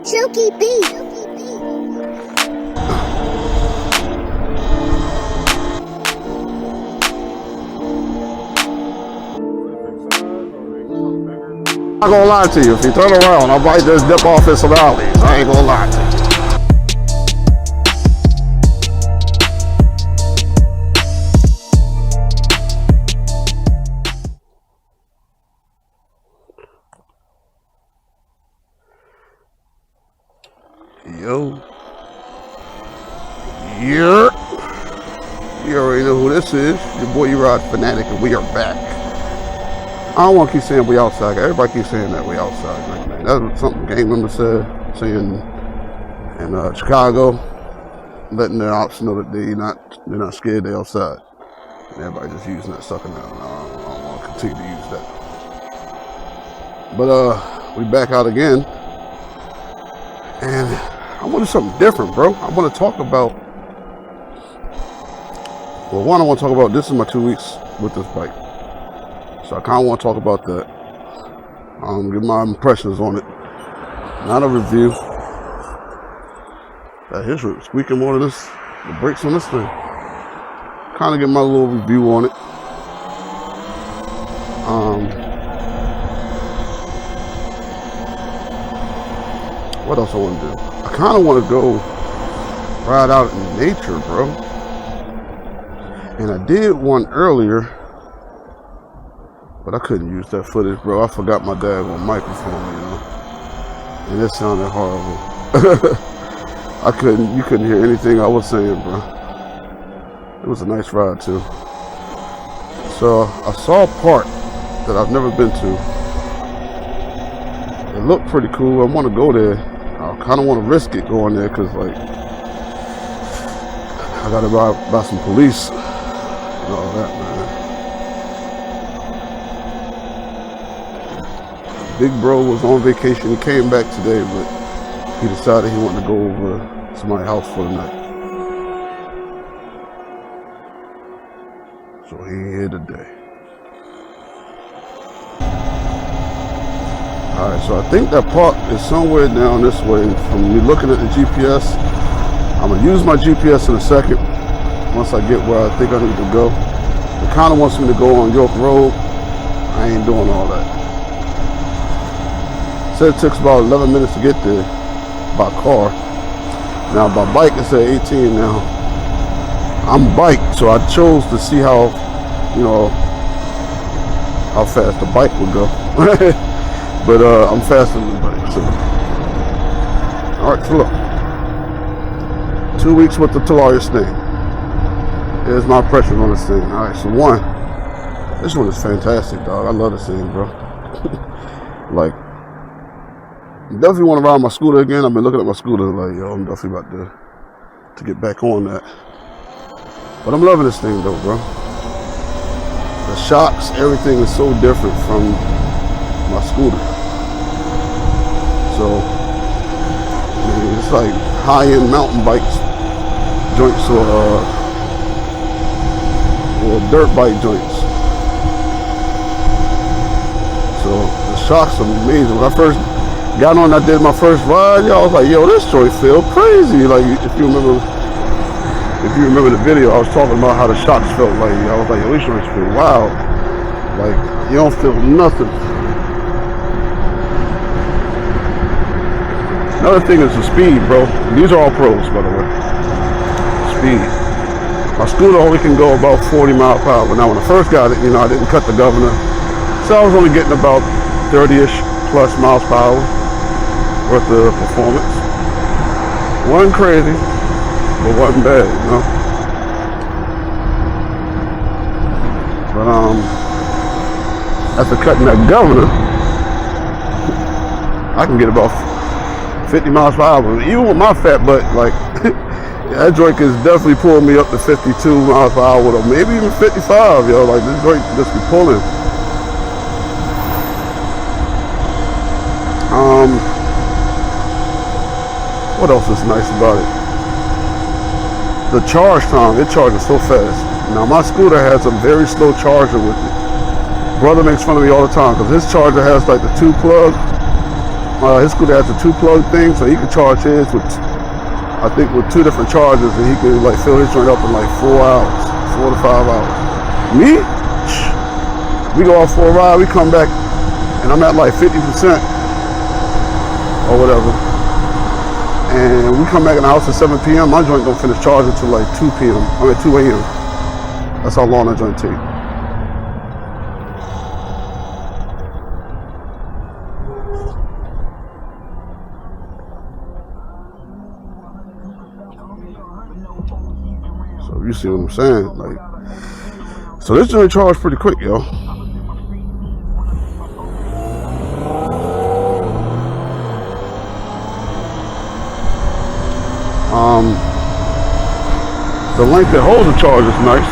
Silky beat. I'm not gonna lie to you, if you turn around, I might just dip off in some alleys. I ain't gonna lie to you. Yo. Yeah. You already know who this is. Your boy E-Rod Fanatic, and we are back. I don't want to keep saying we outside. Everybody keeps saying that we outside. Like, man, that's something gang members said, saying in Chicago, letting their ops know that they're not scared, they outside. And everybody just using that sucker now. I don't want to continue to use that. But we back out again, and I want to do something different, bro. I want to talk about. Well, one, I want to talk about this is my 2 weeks with this bike. So I kind of want to talk about that. Give my impressions on it. Not a review. That hitch was squeaking more than this. The brakes on this thing. Kind of get my little review on it. What else I want to do? I kind of want to go ride out in nature, bro. And I did one earlier. But I couldn't use that footage, bro. I forgot my daggone microphone, you know. And it sounded horrible. You couldn't hear anything I was saying, bro. It was a nice ride, too. So, I saw a park that I've never been to. It looked pretty cool. I want to go there. I kind of want to risk it going there, because, like, I got to buy some police and all that, man. Big bro was on vacation. He came back today, but he decided he wanted to go over to my house for the night. So he ain't here today. Alright, so I think that park is somewhere down this way. From me looking at the GPS, I'm going to use my GPS in a second. Once I get where I think I need to go. It kind of wants me to go on York Road. I ain't doing all that. Said it took about 11 minutes to get there by car. Now by bike it's at 18 now. I'm bike, so I chose to see how, you know, how fast the bike would go. But I'm faster than the bike. So. Alright, so look. 2 weeks with the Talaria thing. Here's my impression on this thing. Alright, so one. This one is fantastic, dog. I love this thing, bro. Like, definitely want to ride my scooter again. I've been looking at my scooter like, yo, I'm definitely about to get back on that. But I'm loving this thing though, bro. The shocks, everything is so different from my scooter. So, I mean, it's like high-end mountain bikes joints or dirt bike joints. So the shocks are amazing. When I first got on, I did my first ride. I was like, yo, this joint feel crazy. Like, if you remember the video, I was talking about how the shocks felt like. I was like, yo, these joints feel wild. Like, you don't feel nothing. Another thing is the speed, bro. These are all pros, by the way. Speed. My scooter only can go about 40 miles per hour. Now, when I first got it, you know, I didn't cut the governor. So I was only getting about 30-ish plus miles per hour. Worth the performance. Wasn't crazy, but wasn't bad, you know. But after cutting that governor, I can get about 50 miles per hour. Even with my fat butt, like that joint is definitely pulling me up to 52 miles per hour, or maybe even 55, yo. Like this joint just be pulling. What else is nice about it? The charge time, it charges so fast. Now my scooter has a very slow charger with it. Brother makes fun of me all the time because his charger has like the 2 plug His scooter has a 2-plug thing, so he can charge his with, I think, with 2 different chargers, and he can like fill his joint up in like 4 hours, 4 to 5 hours. Me, we go out for a ride, we come back, and I'm at like 50% or whatever. And we come back in the house at 7 p.m. My joint don't finish charging till like 2 p.m. I mean 2 a.m. That's how long that joint take. So you see what I'm saying? Like, so this joint charged pretty quick, yo. The length that holds the charge is nice.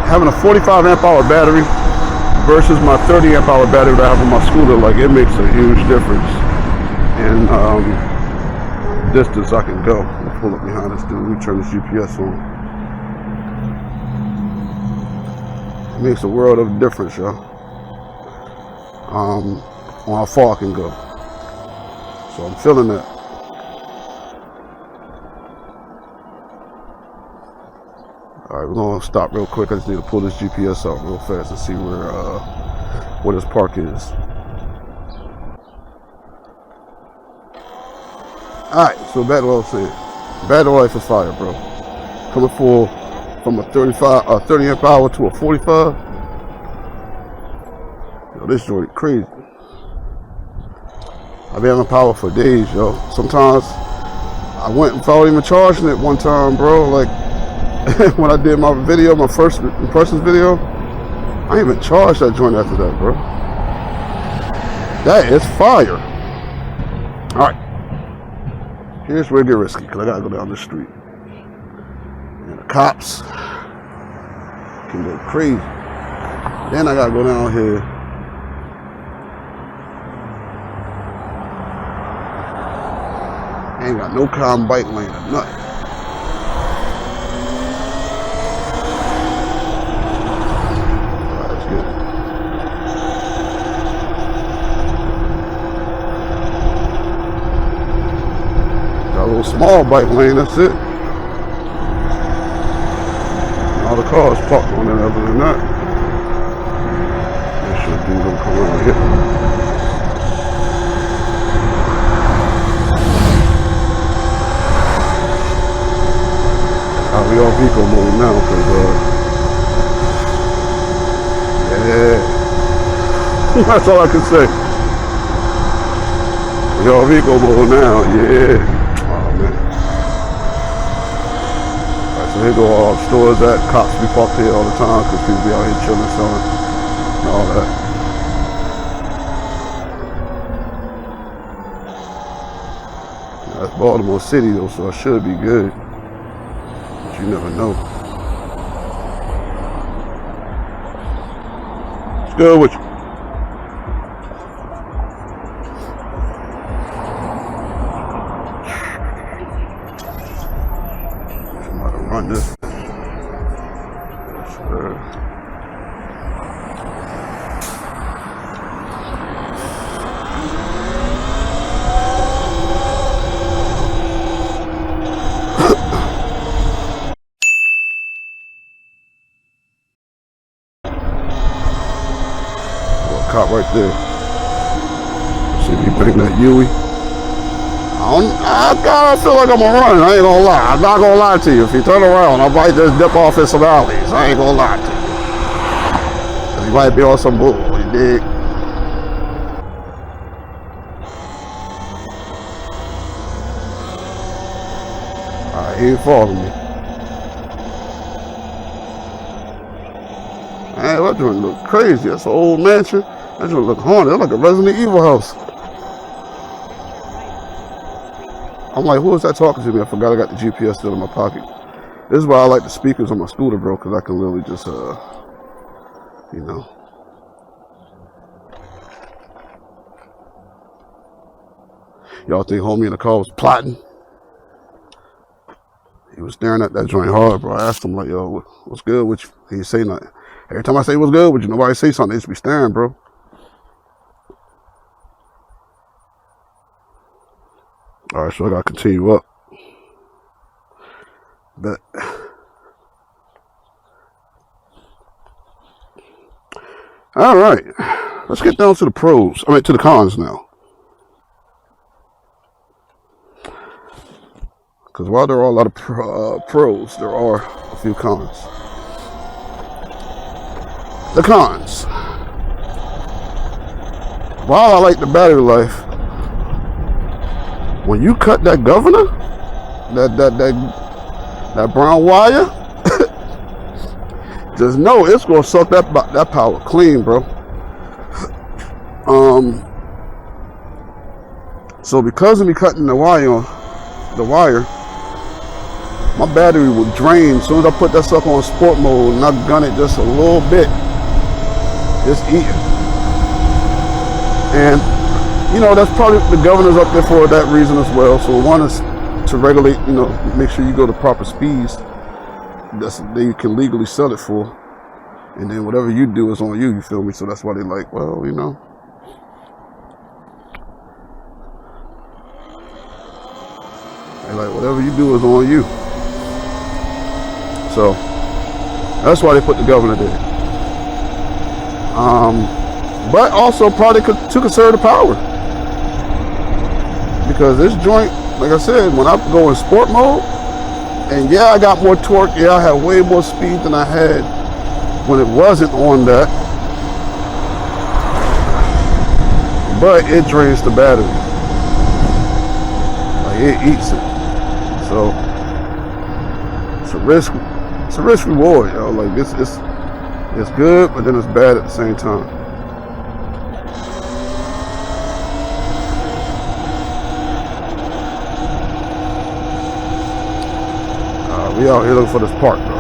Having a 45 amp hour battery versus my 30 amp hour battery that I have on my scooter, like, it makes a huge difference in distance I can go. I'll pull up behind this dude. We turn this GPS on. It makes a world of difference, y'all. On how far I can go. So I'm feeling that. Alright, we're gonna stop real quick. I just need to pull this GPS out real fast and see where this park is. Alright, so back to what I was saying. Battery life is fire, bro. Coming full from a 30 amp hour to a 45. Yo, this joint crazy. I've been having power for days, yo. Sometimes I went without even charging it one time, bro. Like when I did my video, my first impressions video, I ain't even charged that joint after that, bro. That is fire. All right, here's where it get risky, because I gotta go down the street. And the cops can go crazy. Then I gotta go down here. I ain't got no calm bike lane or nothing. Small bike lane, that's it. All the cars parked on it other than that. Make sure dude don't come around here. We all Ebike mode now, because yeah. That's all I can say. We all Ebike mode now, yeah. So here go all the stores at. Cops be parked here all the time because people be out here chilling, selling, and all that. That's Baltimore City though, so I should be good. But you never know. What's good with you? This. Yes, sir. Cop right there. See if he bring that Yui. I feel like I'm gonna run. I ain't gonna lie. I'm not gonna lie to you. If you turn around, I might just dip off in some alleys. I ain't gonna lie to you. Cause you might be on some bull. You dig? Alright, he ain't following me. Man, that joint look crazy. That's an old mansion. That joint look haunted. That's like a Resident Evil house. I'm like, who is that talking to me? I forgot I got the GPS still in my pocket. This is why I like the speakers on my scooter, bro, because I can literally just, you know. Y'all think homie in the car was plotting? He was staring at that joint hard, bro. I asked him, like, yo, what's good with you? He didn't say nothing. Every time I say what's good, but you nobody say something, they just be staring, bro. All right, so I gotta continue up. But all right, let's get down to the pros. I mean, to the cons now. Because while there are a lot of pros, there are a few cons. The cons. While I like the battery life, when you cut that governor, that brown wire, just know it's gonna suck that power clean, bro. So because of me cutting the wire, my battery will drain as soon as I put that sucker on sport mode and I gun it just a little bit. Just eating. And you know, that's probably the governor's up there for that reason as well. So one is to regulate, you know, make sure you go to proper speeds that you can legally sell it for. And then whatever you do is on you, you feel me? So that's why they like, well, you know. They like, whatever you do is on you. So that's why they put the governor there. But also probably to conserve the power. Because this joint, like I said, when I go in sport mode, and yeah, I got more torque, yeah, I had way more speed than I had when it wasn't on that. But it drains the battery. Like it eats it. So it's a risk reward, yo. Like it's good, but then it's bad at the same time. We out here looking for this park, bro.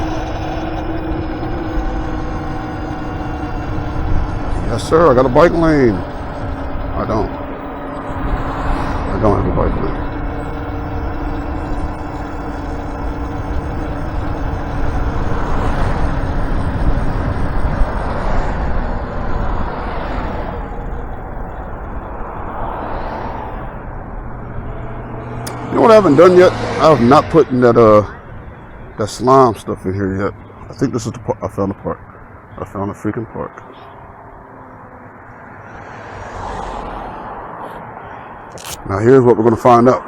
Yes, sir. I got a bike lane. I don't have a bike lane. You know what I haven't done yet? I have not put in that slime stuff in here yet. I think this is the park. I found the park. I found a freaking park. Now here's what we're going to find out.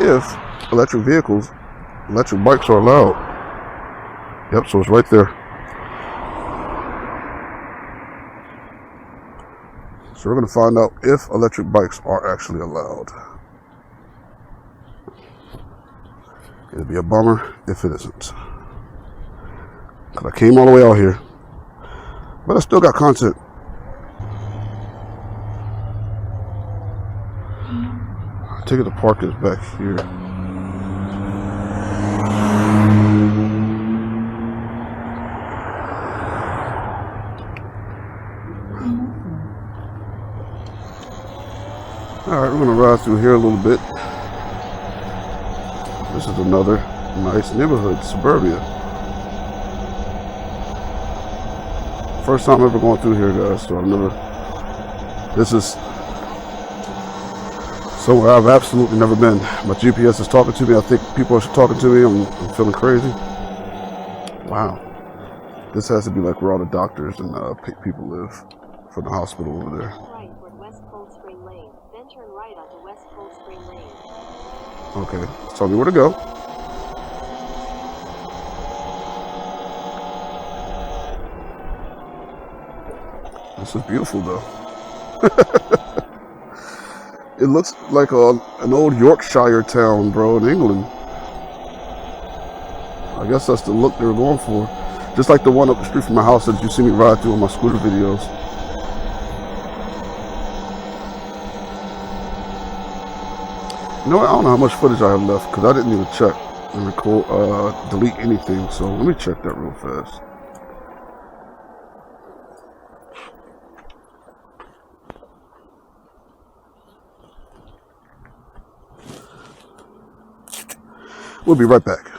If electric bikes are allowed. Yep, so it's right there. So we're going to find out if electric bikes are actually allowed. It'd be a bummer if it isn't. Cause I came all the way out here, but I still got content. I take it the park is back here. All right, we're gonna ride through here a little bit. This is another nice neighborhood, suburbia. First time ever going through here, guys, so I've never. This is somewhere I've absolutely never been. My GPS is talking to me. I think people are talking to me. I'm feeling crazy. Wow. This has to be like where all the doctors and people live from the hospital over there. Right toward West Cold Spring Lane, then turn right onto West Cold Spring Lane. Okay, tell me where to go. This is beautiful, though. It looks like an old Yorkshire town, bro, in England. I guess that's the look they were going for. Just like the one up the street from my house that you see me ride through on my scooter videos. You know what? I don't know how much footage I have left because I didn't even check and record, delete anything. So let me check that real fast. We'll be right back.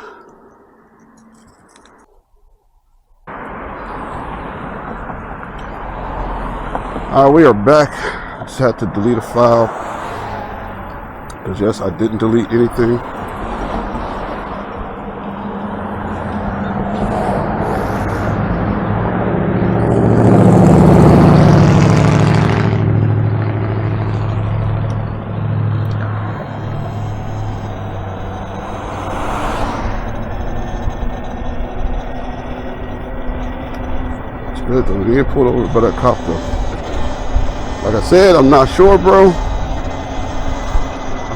We are back. Just had to delete a file. Because yes, I didn't delete anything. It's good though. We didn't pull over by that cop though. Like I said, I'm not sure, bro. I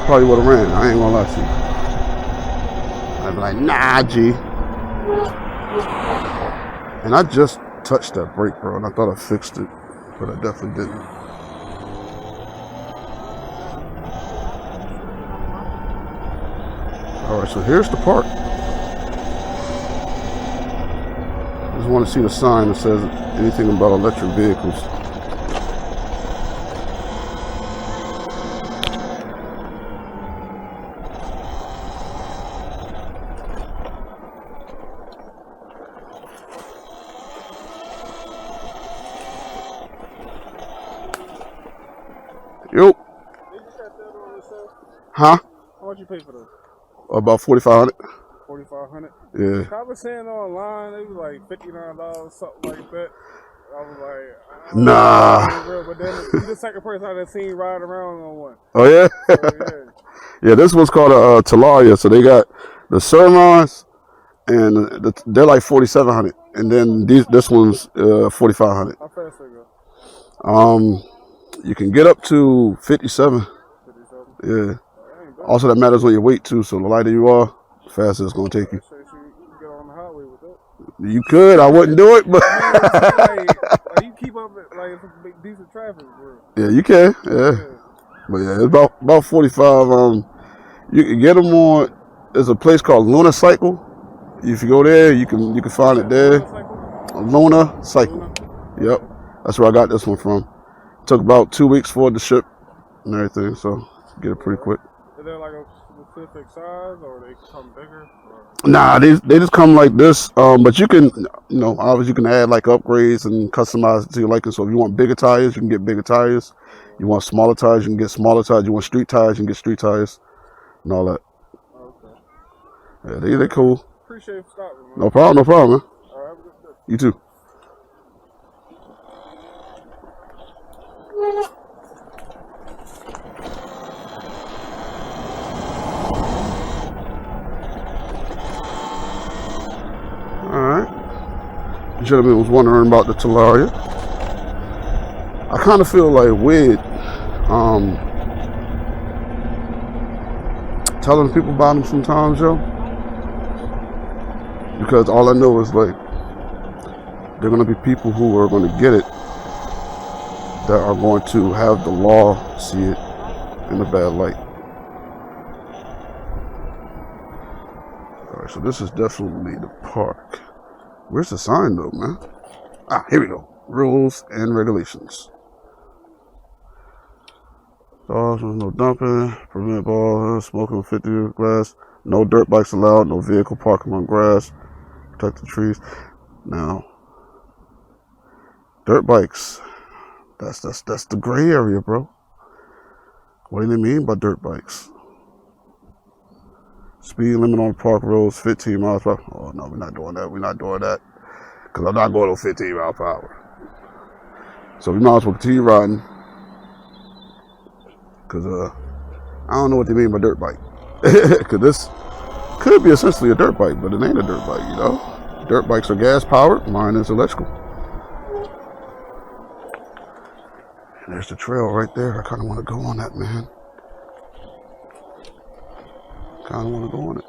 probably would have ran. I ain't gonna lie to you. I'd be like, nah, G. And I just touched that brake, bro, and I thought I fixed it, but I definitely didn't. Alright, so here's the park. I just want to see the sign that says anything about electric vehicles. Yo. Huh? How much you pay for those? About 4,500. 4,500. Yeah. I was saying online they was like $59, something like that. I was like, Nah. Real, but then you the second person I've seen riding around on one. Oh yeah. So, yeah. Yeah, this one's called a Talaria. So they got the Sermons, and they're like 4,700, and then this one's 4,500. How fast they go? You can get up to 57. 57. Yeah. Also, that matters on your weight too. So the lighter you are, the faster it's gonna take you. So you can get on the highway with that. You could. I wouldn't do it, but like you keep up like it's decent traffic, bro. yeah, you can. Yeah. But yeah, it's about 45. You can get them on. There's a place called Luna Cycle. If you go there, you can find it there. Luna Cycle. Yep, that's where I got this one from. Took about 2 weeks for it to ship and everything, so get it pretty quick. Is there like a specific size, or they come bigger? Nah, they just come like this. But you can, obviously you can add like upgrades and customize it to your liking. So if you want bigger tires, you can get bigger tires. You want smaller tires, you can get smaller tires. You want street tires, you can get street tires, and all that. Okay. Yeah, they cool. Appreciate you stopping, man. No problem, man. All right, have a good day. You too. Alright. The gentleman was wondering about the Talaria. I kind of feel like weird telling people about them sometimes, yo. Because all I know is like there are going to be people who are going to get it that are going to have the law see it in a bad light. Alright, so this is definitely the park. Where's the sign though, man? Ah, here we go. Rules and regulations. No dumping, prevent ball, smoking 50 glass, no dirt bikes allowed, no vehicle parking on grass, protect the trees. Now, dirt bikes, that's the gray area, bro. What do they mean by dirt bikes? Speed limit on park roads, 15 miles per hour. Oh no, we're not doing that. We're not doing that. Because I'm not going on 15 miles per hour. So we might as well continue riding. Because I don't know what they mean by dirt bike. Because this could be essentially a dirt bike, but it ain't a dirt bike, you know? Dirt bikes are gas powered, mine is electrical. And there's the trail right there. I kind of want to go on that, man. Kind of want to go on it.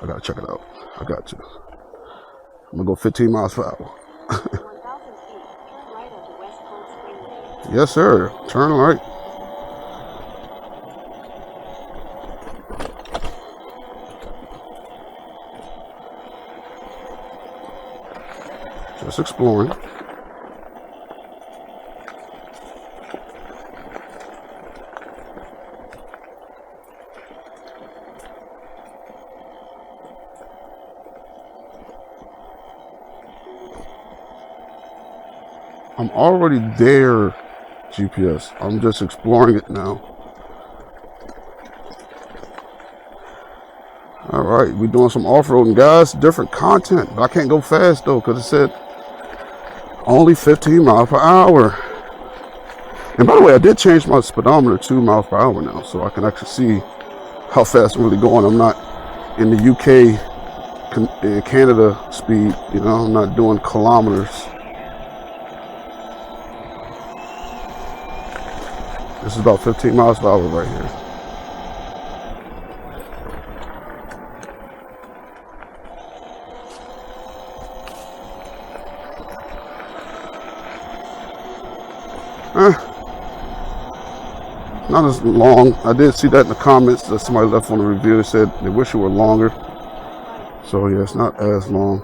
I gotta check it out. I got to. I'm gonna go 15 miles per hour. 1,000 feet, turn right onto West Cold Spring Lane. Yes, sir. Turn right. Just exploring. I'm already there, GPS. I'm just exploring it now. All right, we're doing some off-roading, guys. Different content, but I can't go fast though because it said only 15 miles per hour. And by the way, I did change my speedometer to 2 miles per hour now, so I can actually see how fast I'm really going. I'm not in the UK, Canada speed, you know, I'm not doing kilometers. This is about 15 miles per hour right here. Not as long. I did see that in the comments that somebody left on the review. They said they wish it were longer. So yeah, it's not as long.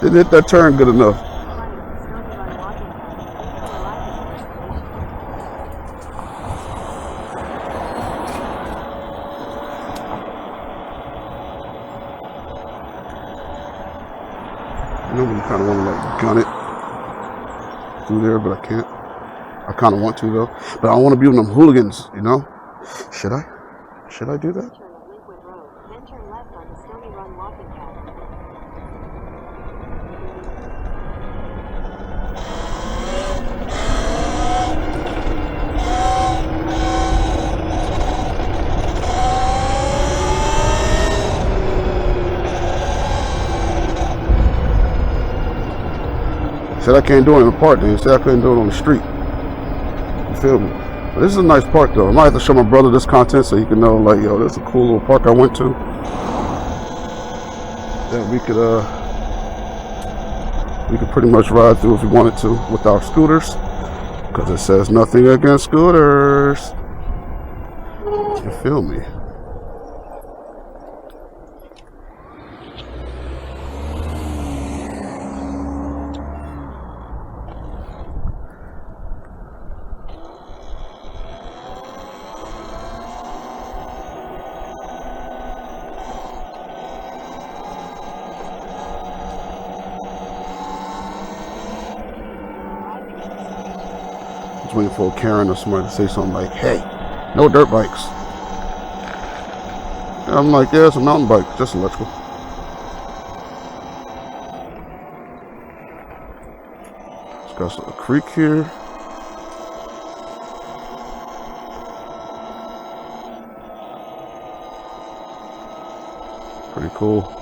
Didn't hit that turn good enough. I know you kind of want to like gun it through there, but I can't. I kind of want to though, but I don't want to be one of them hooligans, you know? Should I? Should I do that? Then turn left on the Stony Run walking path. Said I can't do it in the park, then. Said I couldn't do it on the street. You feel me? But this is a nice park, though. I might have to show my brother this content so he can know, like, yo, this is a cool little park I went to. That we could pretty much ride through if we wanted to with our scooters, because it says nothing against scooters. You feel me? Just waiting for a Karen or somebody to say something like, hey, no dirt bikes. And I'm like, yeah, it's a mountain bike, just electrical. It's got a creek here. Pretty cool.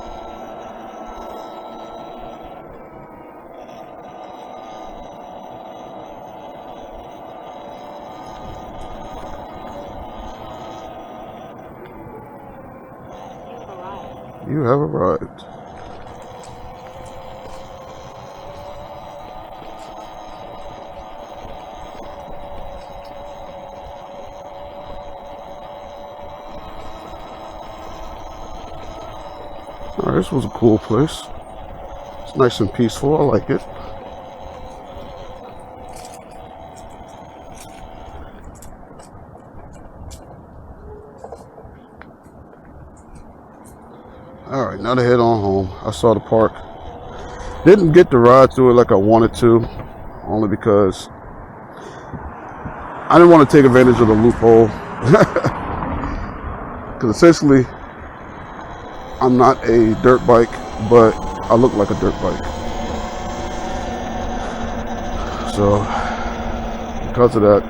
You have arrived. Alright, this was a cool place. It's nice and peaceful. I like it. Alright, now to head on home. I saw the park. Didn't get to ride through it like I wanted to, only because I didn't want to take advantage of the loophole. Because essentially, I'm not a dirt bike, but I look like a dirt bike. So, because of that,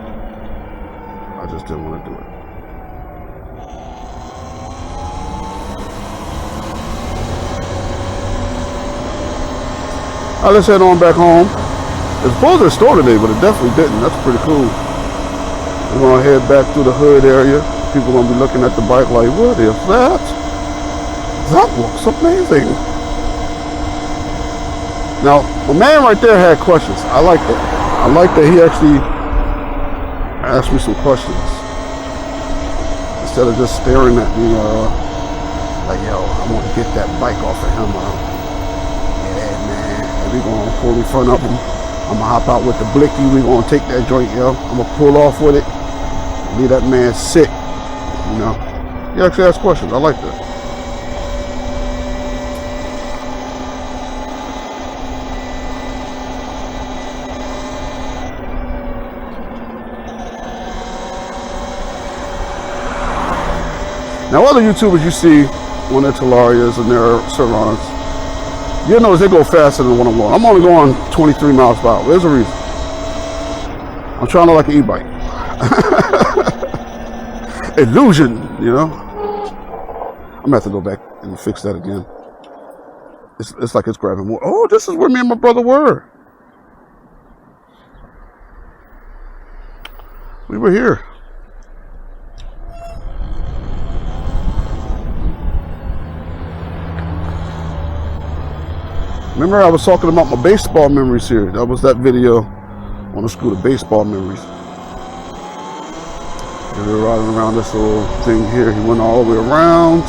I just didn't want to do it. Alright, let's head on back home. It's supposed to store today, but it definitely didn't. That's pretty cool. We're gonna head back through the hood area. People gonna be looking at the bike like, what is that? That looks amazing. Now, the man right there had questions. I like that. I like that he actually asked me some questions instead of just staring at me like, yo, I want to get that bike off of him. We gonna pull in front of him. I'm gonna hop out with the blicky. We gonna take that joint, yo. I'm gonna pull off with it. Leave that man sit. You know. He actually asked questions. I like that. Now, other YouTubers you see on their Talarias and their Serrans, you'll notice they go faster than what I'm going. I'm only going 23 miles per hour. There's a reason. I'm trying to like an e-bike. Illusion, you know. I'm gonna have to go back and fix that again. It's like it's grabbing more. Oh, this is where me and my brother were. We were here. Remember I was talking about my baseball memories here. That was that video on the scooter, baseball memories. We were riding around this little thing here. He went all the way around.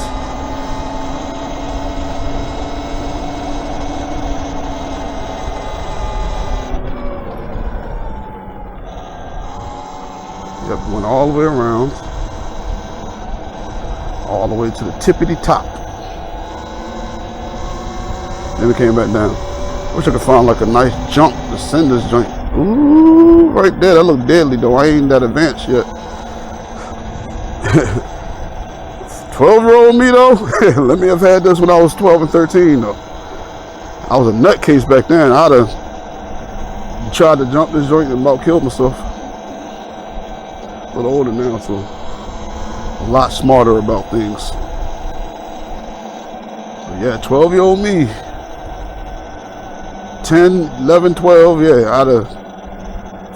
Yep, went all the way around. All the way to the tippity top. Then we came back down. Wish I could find like a nice jump to send this joint. Ooh, right there. That looked deadly though. I ain't that advanced yet. 12-year-old me though. Let me have had this when I was 12 and 13 though. I was a nutcase back then. I'd have tried to jump this joint and about killed myself. A little older now, so a lot smarter about things. But yeah, 12-year-old me. 10, 11, 12, yeah, I'd have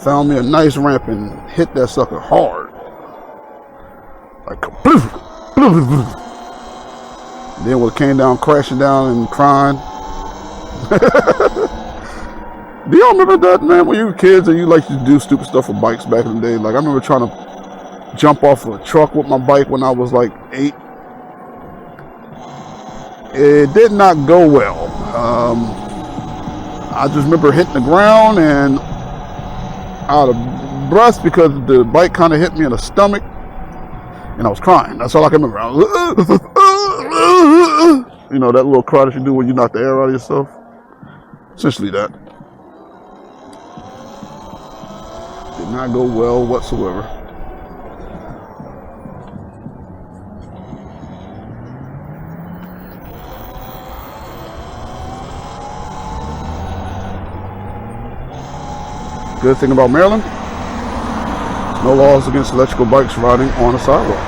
found me a nice ramp and hit that sucker hard. Like, then would have came down crashing down and crying. Do y'all remember that, man, when you were kids and you like to do stupid stuff with bikes back in the day? Like, I remember trying to jump off a truck with my bike when I was like 8. It did not go well. I just remember hitting the ground and out of breath because the bike kind of hit me in the stomach and I was crying. That's all I can remember. You know, that little cry that you do when you knock the air out of yourself? Essentially that. Did not go well whatsoever. Good thing about Maryland, there's no laws against electrical bikes riding on a sidewalk.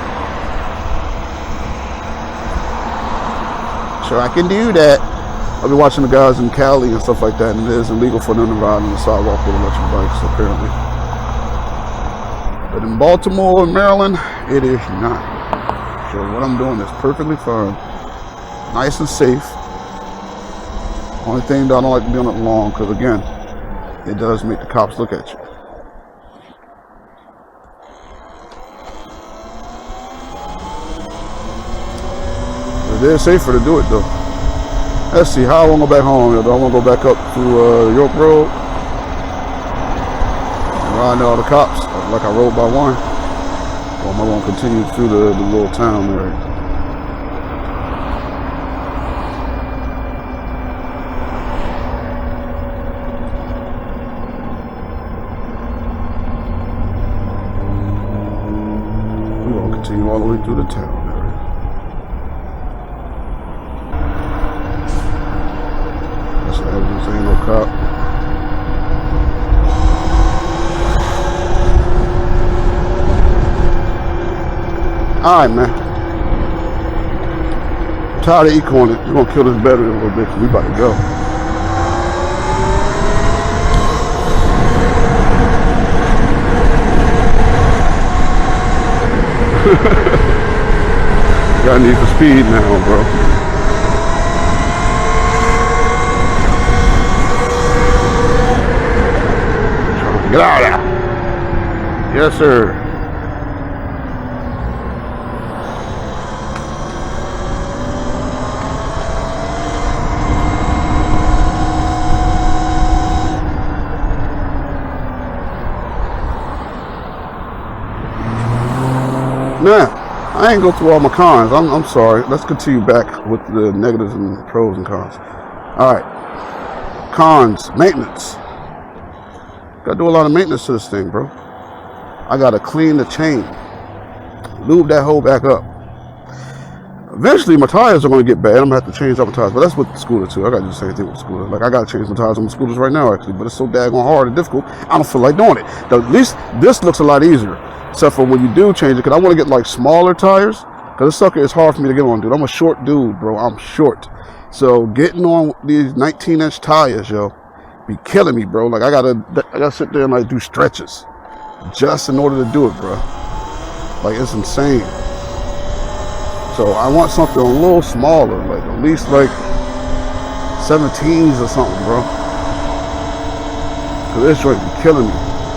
So I can do that. I've been watching the guys in Cali and stuff like that, and it is illegal for them to ride on the sidewalk with electric bikes, apparently. But in Baltimore and Maryland, it is not. So what I'm doing is perfectly fine. Nice and safe. Only thing that I don't like to be on it long, because again, it does make the cops look at you. It is safer to do it though. Let's see, how I want to go back home. Do I want to go back up to York Road? Riding all the cops like I rode by one? Or am I going to continue through the little town area? Continue all the way through the town area. That's the evidence, ain't no cop. Alright, man. I'm tired of ecoing it. We're gonna kill this battery a little bit because we about to go. Got need for speed now, bro. Get out of there. Yes, sir. Nah. I ain't go through all my cons. I'm sorry. Let's continue back with the negatives and pros and cons. All right. Cons. Maintenance. Gotta do a lot of maintenance to this thing, bro. I gotta clean the chain. Lube that hole back up. Eventually, my tires are going to get bad. I'm going to have to change up my tires. But that's with the scooter, too. I got to do the same thing with the scooter. Like, I got to change my tires on the scooters right now, actually. But it's so daggone hard and difficult, I don't feel like doing it. At least this looks a lot easier. Except for when you do change it. Because I want to get, like, smaller tires. Because this sucker is hard for me to get on, dude. I'm a short dude, bro. I'm short. So, getting on these 19-inch tires, yo, be killing me, bro. Like, I gotta sit there and, like, do stretches. Just in order to do it, bro. Like, it's insane. So I want something a little smaller, like at least like 17s or something, bro. Cause this joint be killing me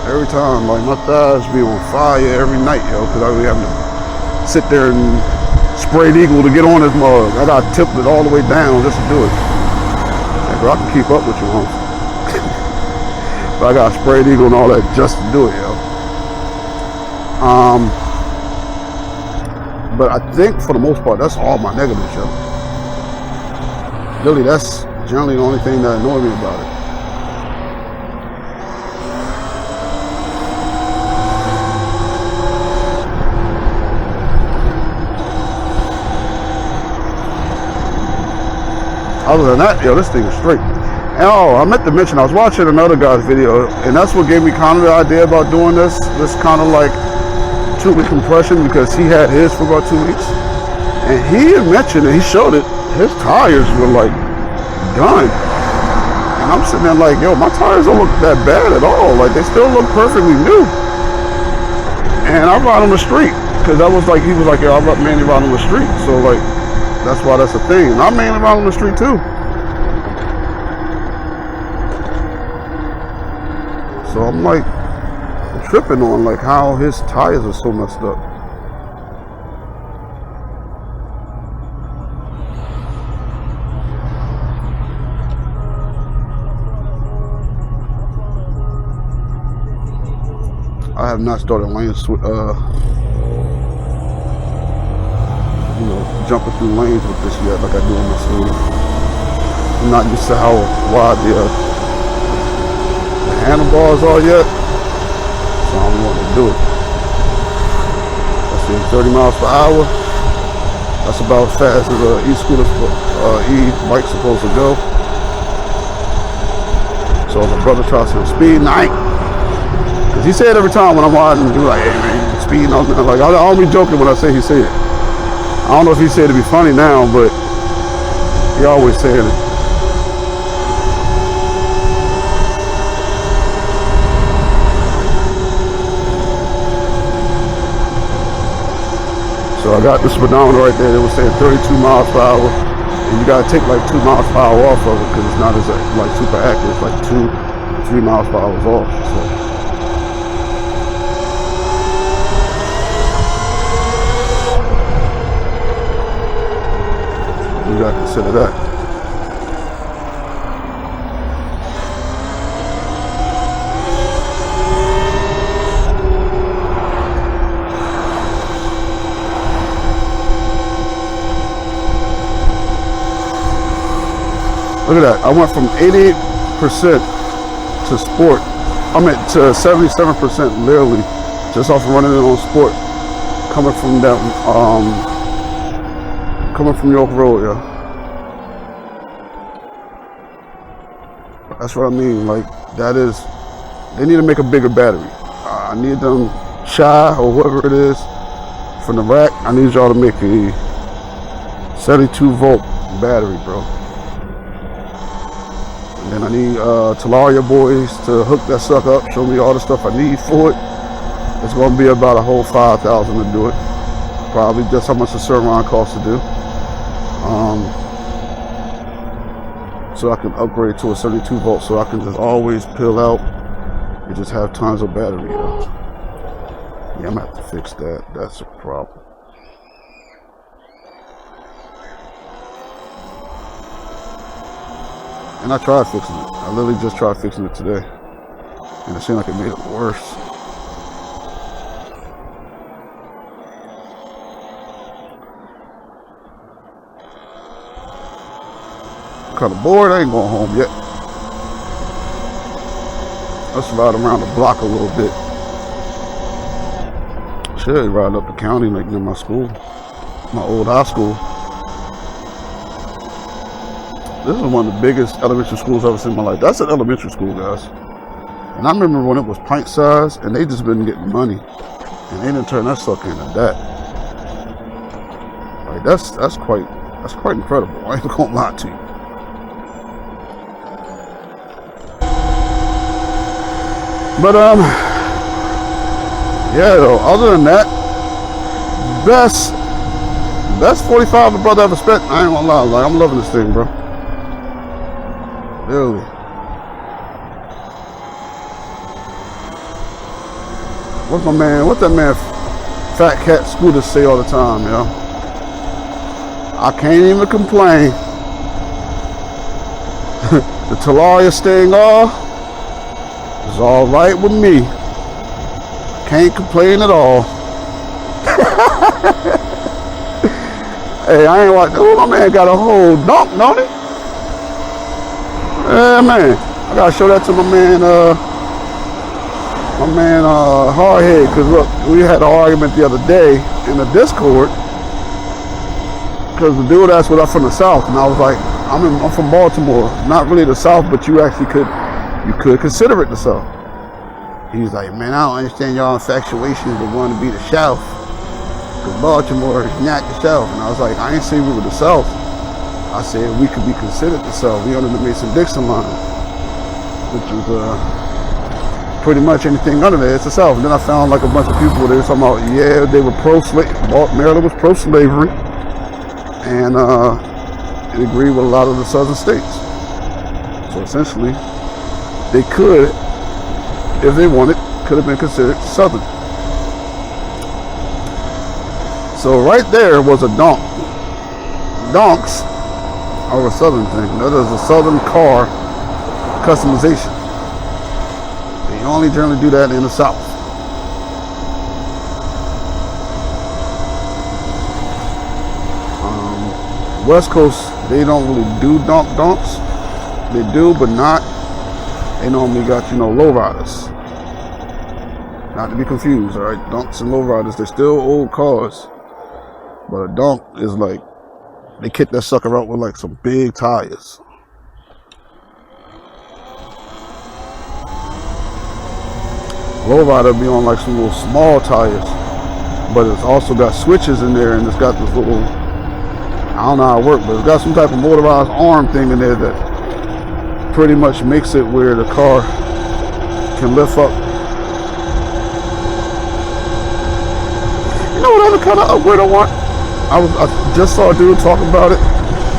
every time. Like my thighs be on fire every night, yo. Cause I be having to sit there and spray eagle to get on this mug. I got tipped it all the way down just to do it. Like, bro, I can keep up with you, homie. But I got spray eagle and all that just to do it, yo. But I think for the most part, that's all my negatives, yo. Really, that's generally the only thing that annoys me about it. Other than that, yo, this thing is straight. And I meant to mention, I was watching another guy's video, and that's what gave me kind of the idea about doing this kind of like 2-week compression, because he had his for about 2 weeks, and he had mentioned, and he showed it, his tires were like done, and I'm sitting there like, yo, my tires don't look that bad at all, like they still look perfectly new. And I ride on the street, because that was like, he was like, yo, I mainly ride on the street, so like, that's why that's a thing, and I mainly ride on the street too. So I'm like tripping on like how his tires are so messed up. I have not started lanes, jumping through lanes with this yet, like I do on my school. I'm not used to how wide the handlebars are yet. So I don't want to do it. Let's see, 30 miles per hour. That's about as fast as an e-bike's supposed to go. So if a brother tries to speed, I ain't. Cause he say it every time when I'm riding, he's like, hey man, speeding on there. Like, I don't be joking when I say he say it. I don't know if he said it to be funny now, but he always saying it. So I got the speedometer right there. It was saying 32 miles per hour, and you gotta take like 2 miles per hour off of it because it's not as like super accurate. It's like 2-3 miles per hour off. So you gotta consider that. Look at that. I went from 88% to sport. I meant to 77% literally, just off of running it on sport, coming from that, coming from York Road, yeah. That's what I mean. Like, that is, they need to make a bigger battery. I need them, Shy or whoever it is from the rack, I need y'all to make a 72 volt battery, bro. And then I need Talaria boys to hook that sucker up, show me all the stuff I need for it. It's going to be about a whole $5,000 to do it. Probably just how much the Surron costs to do. So I can upgrade to a 72 volt so I can just always peel out and just have tons of battery. Yeah, I'm going to have to fix that. That's a problem. And I tried fixing it. I literally just tried fixing it today. And it seemed like it made it worse. I'm kind of bored. I ain't going home yet. Let's ride around the block a little bit. Should ride up the county like near my school. My old high school. This is one of the biggest elementary schools I've ever seen in my life. That's an elementary school, guys. And I remember when it was pint size, and they just been getting money, and they didn't turn that sucker into that. Like that's quite incredible. I ain't gonna lie to you. But yeah, though. Other than that, best 45 a brother ever spent. I ain't gonna lie. Like, I'm loving this thing, bro. Really. What's that man Fat Cat Scooter say all the time, yo? I can't even complain. The Talaria staying off is alright with me. Can't complain at all. Hey, I ain't watching. Oh, my man got a whole dunk, don't he? Yeah, man. I gotta show that to my man, Hardhead, because look, we had an argument the other day in the Discord, because the dude asked what I'm from the South, and I was like, I'm from Baltimore, not really the South, but you actually could consider it the South. He's like, man, I don't understand y'all infatuations to want to be the South, because Baltimore is not the South. And I was like, I ain't saying we were the South. I said we could be considered the South. We under the Mason-Dixon line, which is pretty much anything under there, it's the South. And then I found like a bunch of people, they were talking about, yeah, they were pro-slave, Maryland was pro-slavery, and it agreed with a lot of the southern states. So essentially, they could, if they wanted, could have been considered southern. So right there was a donk. Donks are a southern thing. That is a southern car customization. They only generally do that in the South. West Coast, they don't really do donks. They do, but not. They normally got, lowriders. Not to be confused, all right? Donks and lowriders, they're still old cars. But a donk is like, they kick that sucker out with like some big tires. Lowrider be on like some little small tires. But it's also got switches in there, and it's got this little, I don't know how it works, but it's got some type of motorized arm thing in there that pretty much makes it where the car can lift up. You know what other kind of upgrade I want? I just saw a dude talking about it.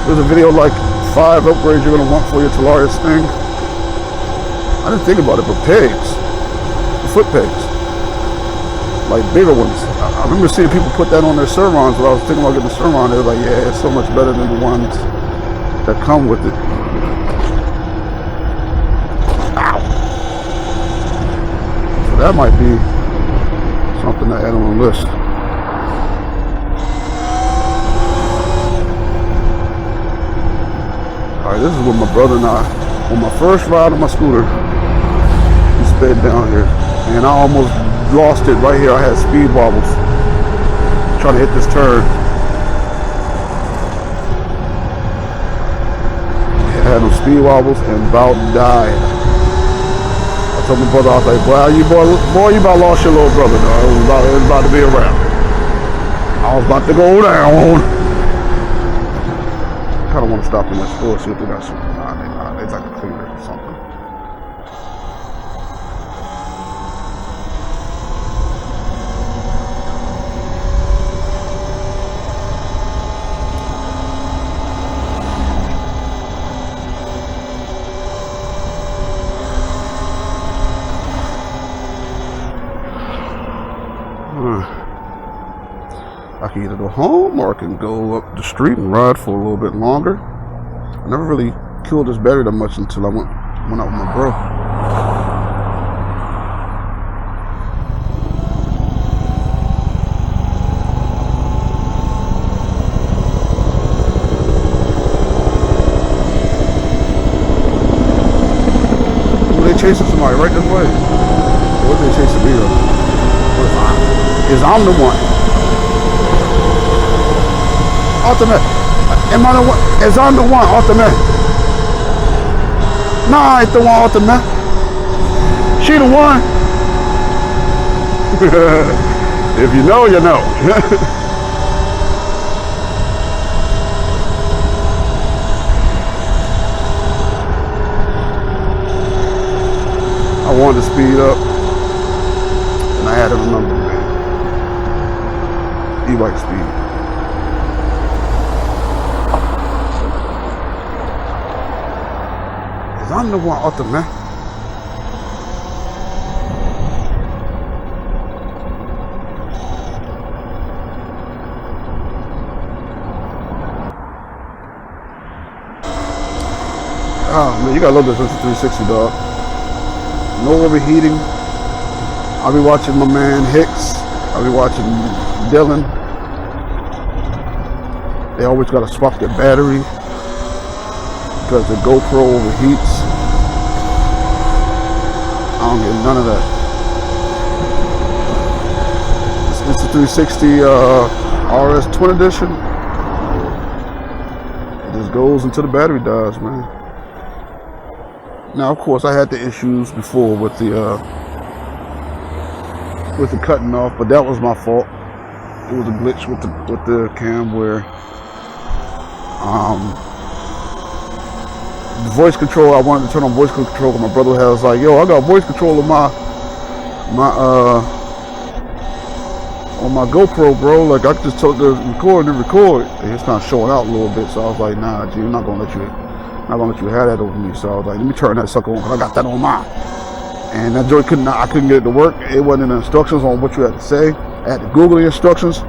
There's a video like 5 upgrades you're gonna want for your Talaria thing. I didn't think about it, but pegs, the foot pegs, like bigger ones. I remember seeing people put that on their Surrons. When I was thinking about getting the Surron, they were like, yeah, it's so much better than the ones that come with it. Ow! So that might be something to add on the list. Alright, this is what my brother and I, on my first ride on my scooter, we sped down here, and I almost lost it right here. I had speed wobbles trying to hit this turn. I had them speed wobbles and about died. I told my brother, I was like, well, you about lost your little brother, dog. It was about to be around. I was about to go down. I kind of want to stop in that store, see if they got some. Nah, they like a cleaner or something. I can either go home or I can go up the street and ride for a little bit longer. I never really killed this battery that much until I went out with my bro. Ooh, they chasing somebody right this way. What are they chasing me though? Is I'm the one. Ultimate. Am I the one? Is I'm the one? Ultimate. Nah, I ain't the one out the man. She the one. If you know, you know. I wanted to speed up, and I had to remember, man. E-bike speed. Cause I'm the one out the man. Oh man, you gotta love this 360, dog. No overheating. I'll be watching my man Hicks. I'll be watching Dylan. They always gotta swap their battery because the GoPro overheats. I don't get none of that. It's the 360 RS Twin Edition. It just goes until the battery dies, man. Now, of course, I had the issues before with the cutting off, but that was my fault. It was a glitch with the cam where the voice control. I wanted to turn on voice control, and my brother was like, "Yo, I got voice control on my GoPro, bro. Like I just took the record and record." And it's kind of showing out a little bit, so I was like, "Nah, G, I'm not gonna let you have that over me." So I was like, "Let me turn that sucker on, because I got that on mine." And that joint I couldn't get it to work. It wasn't in the instructions on what you had to say. I had to Google the instructions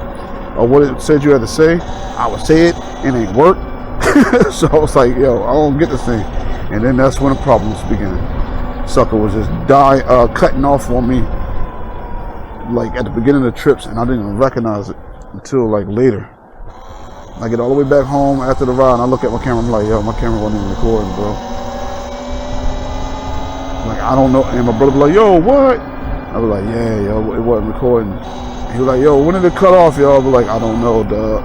of what it said you had to say. I would say it, and it ain't work. So I was like, "Yo, I don't get this thing." And then that's when the problems began. Sucker was just cutting off on me, like at the beginning of the trips, and I didn't even recognize it until like later. I get all the way back home after the ride, and I look at my camera. I'm like, "Yo, my camera wasn't even recording, bro." Like, I don't know. And my brother be like, "Yo, what?" I was like, "Yeah, yo, it wasn't recording." And he was like, "Yo, when did it cut off, yo?" I was like, "I don't know, dog.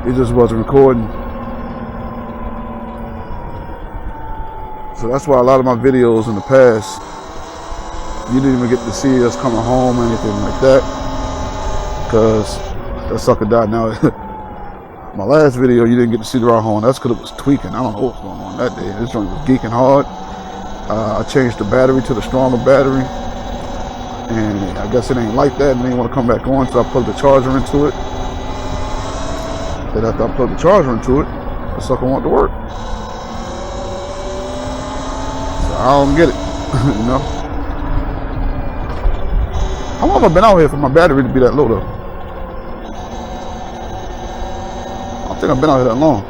It just wasn't recording." So that's why a lot of my videos in the past, you didn't even get to see us coming home or anything like that, because that sucker died. Now, my last video, you didn't get to see the ride home. That's because it was tweaking. I don't know what was going on that day. This joint was geeking hard. I changed the battery to the stronger battery, and I guess it ain't like that, and they didn't want to come back on, so I plugged the charger into it. Then after I plugged the charger into it, the sucker wanted to work. So I don't get it, you know? How long have I been out here for my battery to be that low, though? I don't think I've been out here that long.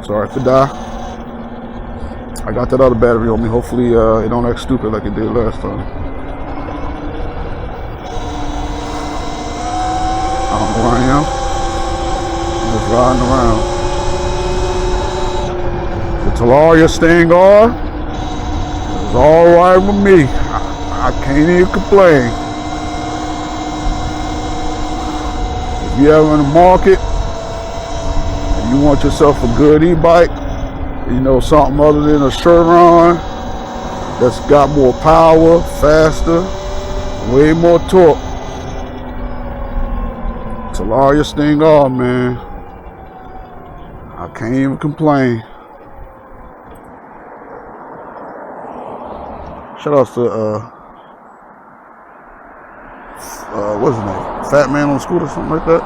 Sorry if it die. I got that other battery on me. Hopefully it don't act stupid like it did last time. I don't know where I am. I'm just riding around. The Talaria Stinger is alright with me. I can't even complain. If you're ever in the market, you want yourself a good e-bike, you know, something other than a Chiron that's got more power, faster, way more torque. Talaria Stinger, man. I can't even complain. Shout out to what's his name? Fat Man on Scooter, something like that.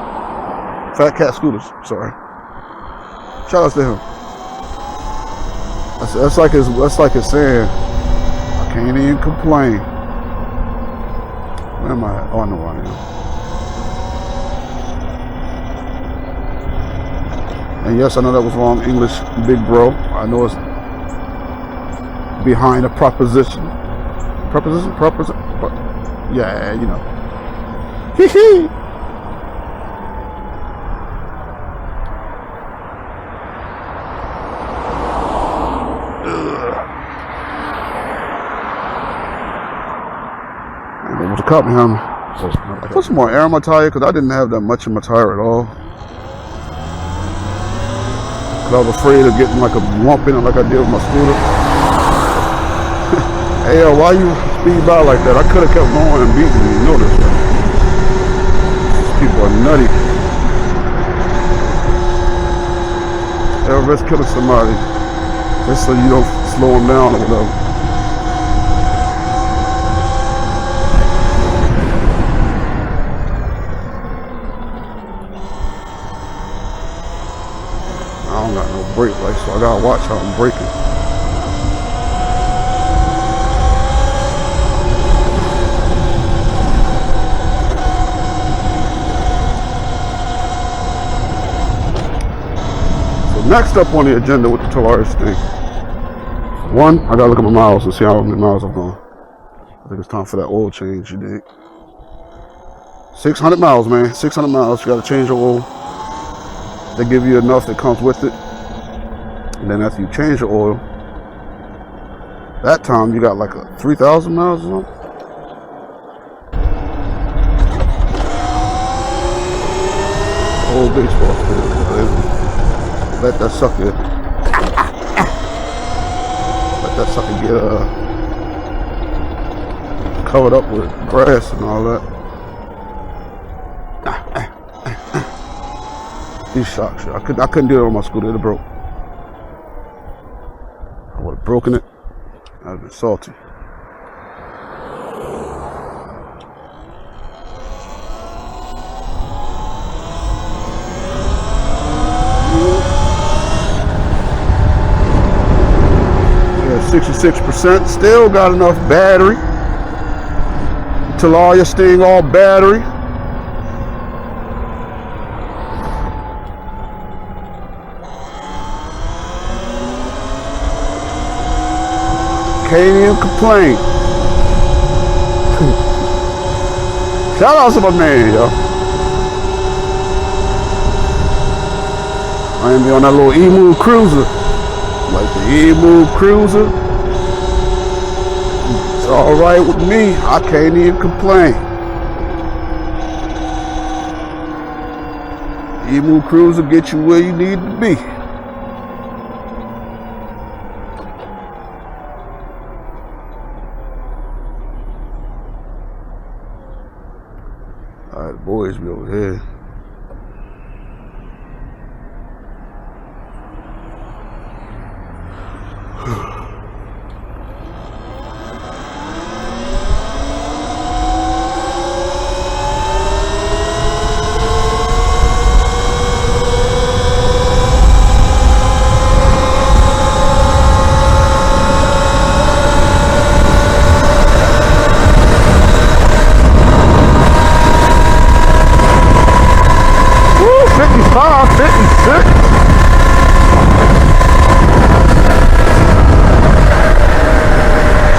Fat Cat Scooters, sorry. Shout out to him. That's like his saying. I can't even complain. Where am I at? Oh, I know where I am. And yes, I know that was wrong English, big bro. I know it's behind a proposition. Proposition? Yeah, you know. Hee hee. The cop behind me. I put some more air on my tire because I didn't have that much in my tire at all. Cause I was afraid of getting like a lump in it like I did with my scooter. Hey, yo, why you speed by like that? I could have kept going and beating you. You know this. These people are nutty. They'll risk killing somebody just so you don't slow them down or whatever. I don't got no brake lights, so I gotta watch how I'm braking. Next up on the agenda with the Talaria thing. One, I gotta look at my miles and see how many miles I've gone. I think it's time for that oil change, you dig? 600 miles, man. 600 miles. You gotta change the oil. They give you enough that comes with it. And then after you change the oil, that time you got like a 3,000 miles or something. Old baseball field, baby. Let that sucker get covered up with grass and all that. These shocks, I couldn't do it on my scooter. It broke. I would have broken it. I'd have been salty. Yeah, 66%. Still got enough battery. Talaria Sting all battery. Can't even complain. Shout out to my man, yo. I am on that little E-Move Cruiser. Like the E-Move Cruiser. It's alright with me. I can't even complain. E-Move Cruiser get you where you need to be. Alright, the boys be over here.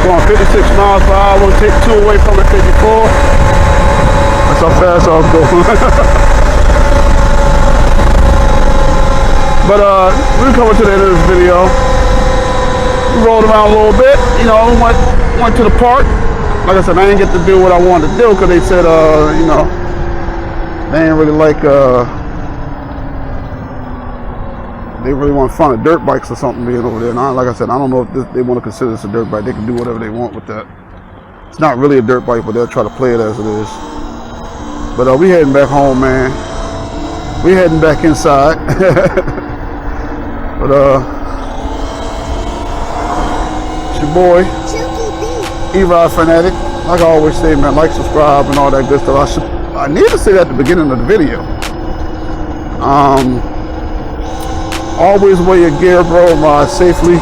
Going 56 miles per hour, take 2 away from the 54. That's how fast I was going. But we're coming to the end of this video. We rolled around a little bit, you know, went to the park. Like I said, I didn't get to do what I wanted to do because they said, you know, they ain't really like, they really want fun of dirt bikes or something being over there. And like I said, I don't know if they want to consider this a dirt bike. They can do whatever they want with that. It's not really a dirt bike, but they'll try to play it as it is. But we heading back home, man. We heading back inside. But it's your boy, E-Ride Fanatic. Like I always say, man, like, subscribe, and all that good stuff. I need to say that at the beginning of the video. Always wear your gear, bro, and ride safely.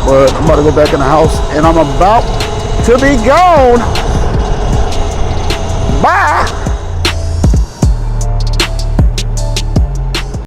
But I'm about to go back in the house, and I'm about to be gone. Bye.